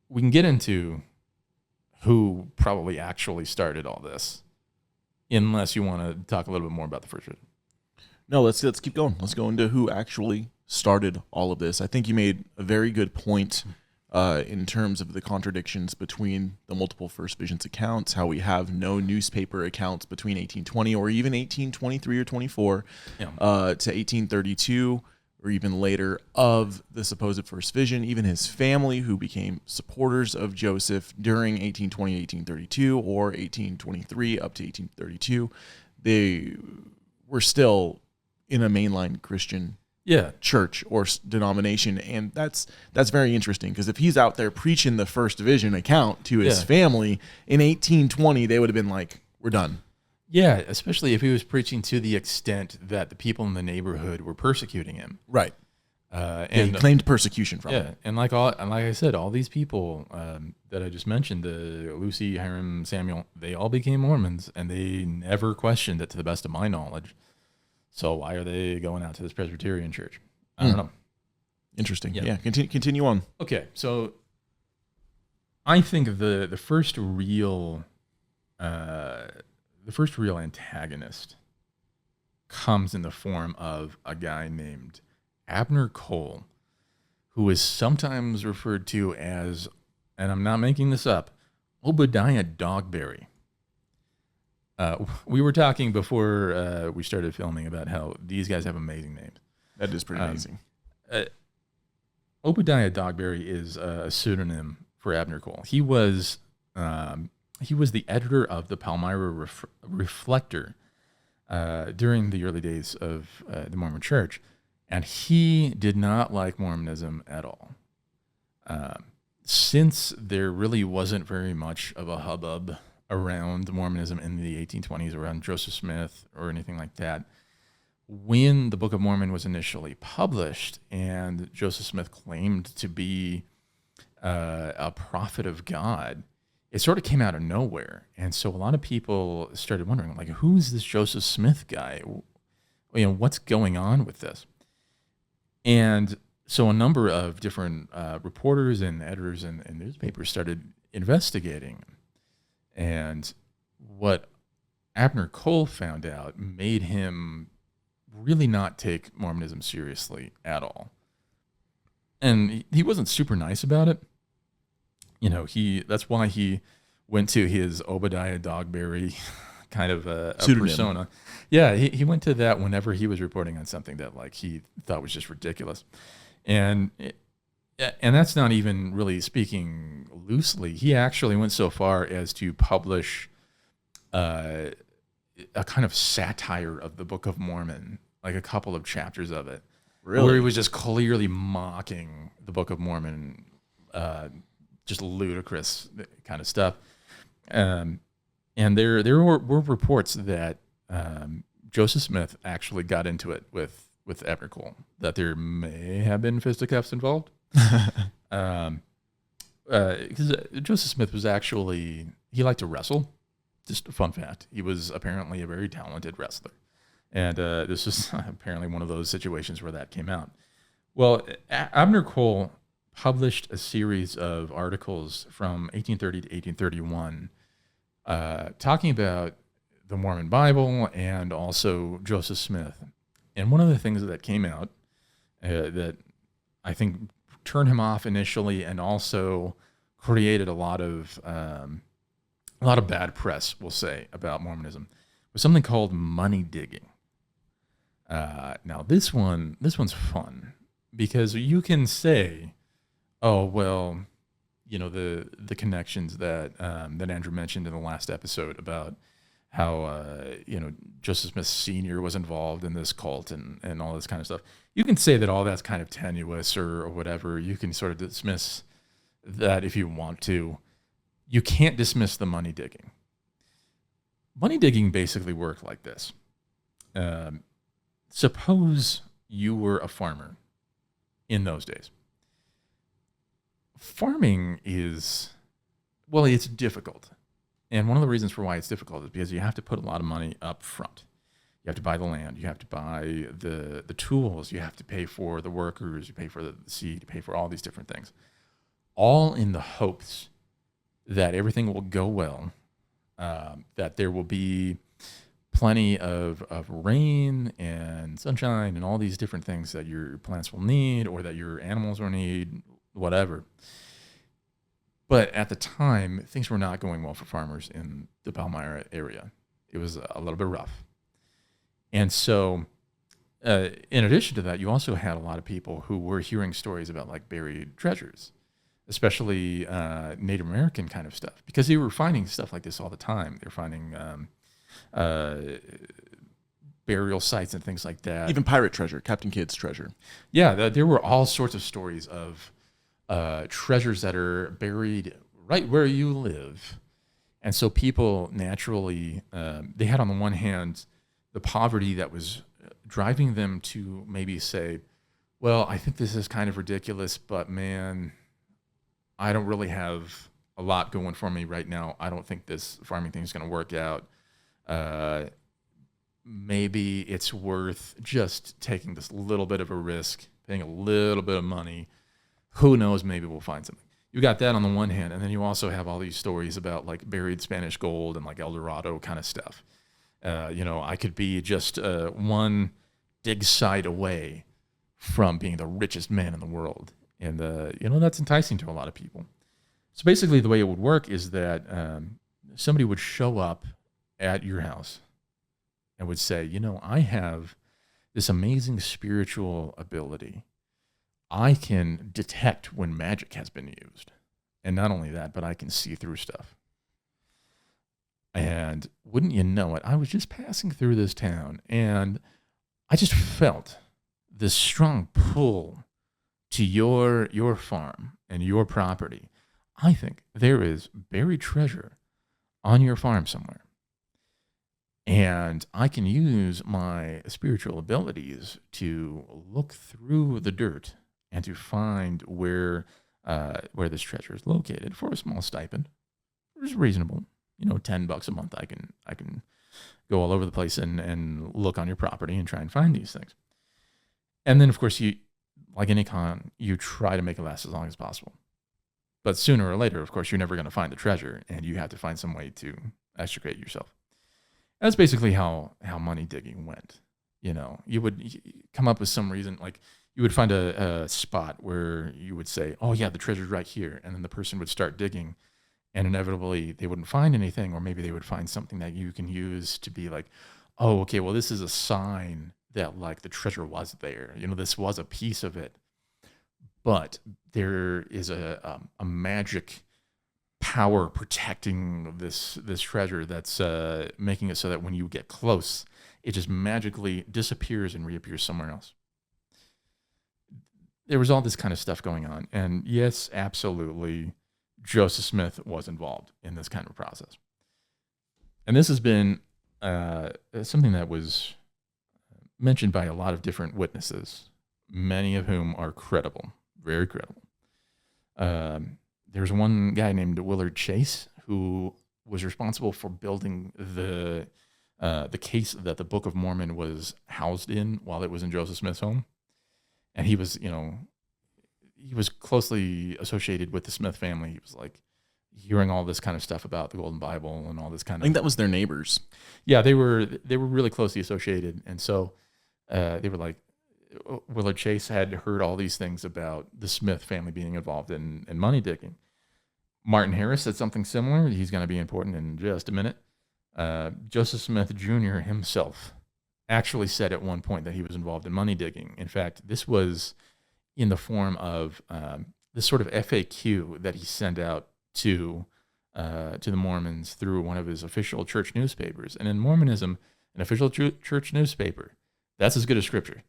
we can get into who probably actually started all this, unless you want to talk a little bit more about the first vision. No, let's keep going. Let's go into who actually started all of this. I think you made a very good point in terms of the contradictions between the multiple first visions accounts, how we have no newspaper accounts between 1820 or even 1823 or 24 to 1832 or even later of the supposed first vision. Even his family, who became supporters of Joseph during 1820, 1832 or 1823 up to 1832, they were still in a mainline Christian church or denomination. And that's very interesting, because if he's out there preaching the first vision account to his family in 1820, they would have been like, we're done. Yeah, especially if he was preaching to the extent that the people in the neighborhood were persecuting him. Right. And he claimed persecution from it. And like I said, all these people that I just mentioned, Lucy, Hiram, Samuel, they all became Mormons, and they never questioned it, to the best of my knowledge. So why are they going out to this Presbyterian church? I don't know. Interesting. Yeah. Continue on. Okay, so I think the first real antagonist comes in the form of a guy named Abner Cole, who is sometimes referred to as, and I'm not making this up, Obadiah Dogberry. We were talking before we started filming about how these guys have amazing names. That is pretty amazing. Obadiah Dogberry is a pseudonym for Abner Cole. He was the editor of the Palmyra Reflector during the early days of the Mormon Church, and he did not like Mormonism at all. Since there really wasn't very much of a hubbub around Mormonism in the 1820s, around Joseph Smith or anything like that, when the Book of Mormon was initially published and Joseph Smith claimed to be a prophet of God, it sort of came out of nowhere. And so a lot of people started wondering, like, who's this Joseph Smith guy? What's going on with this? And so a number of different reporters and editors and newspapers started investigating. And what Abner Cole found out made him really not take Mormonism seriously at all. And he wasn't super nice about it. That's why he went to his Obadiah Dogberry kind of a persona. Yeah, he went to that whenever he was reporting on something that like he thought was just ridiculous. And that's not even really speaking loosely. He actually went so far as to publish a kind of satire of the Book of Mormon, like a couple of chapters of it, where he was just clearly mocking the Book of Mormon, just ludicrous kind of stuff. And there were reports that Joseph Smith actually got into it with Abner Cole, that there may have been fisticuffs involved. Because Joseph Smith was actually, he liked to wrestle. Just a fun fact. He was apparently a very talented wrestler. And this was apparently one of those situations where that came out. Well, Abner Cole published a series of articles from 1830 to 1831 talking about the Mormon Bible and also Joseph Smith. And one of the things that came out that I think turned him off initially and also created a lot of bad press, we'll say, about Mormonism was something called money digging. Now this one's fun because you can say, oh, well, the connections that Andrew mentioned in the last episode about how Joseph Smith Sr. was involved in this cult and all this kind of stuff. You can say that all that's kind of tenuous or whatever. You can sort of dismiss that if you want to. You can't dismiss the money digging. Money digging basically worked like this. Suppose you were a farmer in those days. Farming is, well, it's difficult. And one of the reasons for why it's difficult is because you have to put a lot of money up front. You have to buy the land. You have to buy the tools. You have to pay for the workers. You pay for the seed. You pay for all these different things. all in the hopes that everything will go well, that there will be plenty of rain and sunshine and all these different things that your plants will need or that your animals will need, whatever. But at the time, things were not going well for farmers in the Palmyra area. It was a little bit rough. And so, in addition to that, you also had a lot of people who were hearing stories about like buried treasures, especially Native American kind of stuff, because they were finding stuff like this all the time. They're finding burial sites and things like that. Even pirate treasure, Captain Kidd's treasure. Yeah, there were all sorts of stories of treasures that are buried right where you live. And so people naturally, they had on the one hand, the poverty that was driving them to maybe say, well, I think this is kind of ridiculous, but man, I don't really have a lot going for me right now. I don't think this farming thing is going to work out. Maybe it's worth just taking this little bit of a risk, paying a little bit of money. Who knows? Maybe we'll find something. You got that on the one hand, and then you also have all these stories about like buried Spanish gold and like El Dorado kind of stuff. I could be just one dig site away from being the richest man in the world. And, that's enticing to a lot of people. So basically the way it would work is that somebody would show up at your house and would say, I have this amazing spiritual ability. I can detect when magic has been used. And not only that, but I can see through stuff. And wouldn't you know it, I was just passing through this town and I just felt this strong pull to your farm and your property. I think there is buried treasure on your farm somewhere. And I can use my spiritual abilities to look through the dirt and to find where this treasure is located for a small stipend, which is reasonable. $10 a month. I can go all over the place and look on your property and try and find these things. And then, of course, you, like any con, you try to make it last as long as possible. But sooner or later, of course, you're never going to find the treasure, and you have to find some way to extricate yourself. That's basically how money digging went. You would come up with some reason, like you would find a spot where you would say, oh yeah, the treasure's right here. And then the person would start digging and inevitably they wouldn't find anything, or maybe they would find something that you can use to be like, oh, okay, well, this is a sign that like the treasure was there. This was a piece of it, but there is a magic power protecting this treasure that's making it so that when you get close, it just magically disappears and reappears somewhere else. There was all this kind of stuff going on. And yes, absolutely, Joseph Smith was involved in this kind of process. And this has been something that was mentioned by a lot of different witnesses, many of whom are credible, very credible. There's one guy named Willard Chase who was responsible for building the case that the Book of Mormon was housed in while it was in Joseph Smith's home. And he was, he was closely associated with the Smith family. He was like hearing all this kind of stuff about the Golden Bible and all this kind of. I think that was their neighbors. Yeah, they were really closely associated, and so they were like, Willard Chase had heard all these things about the Smith family being involved in money digging. Martin Harris said something similar. He's going to be important in just a minute. Joseph Smith Jr. himself actually said at one point that he was involved in money digging. In fact, this was in the form of this sort of FAQ that he sent out to the Mormons through one of his official church newspapers. And in Mormonism, an official church newspaper, that's as good as scripture.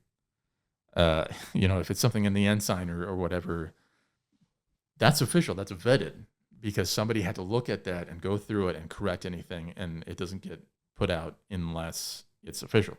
If it's something in the ensign or whatever, that's official, that's vetted, because somebody had to look at that and go through it and correct anything, and it doesn't get put out unless it's official.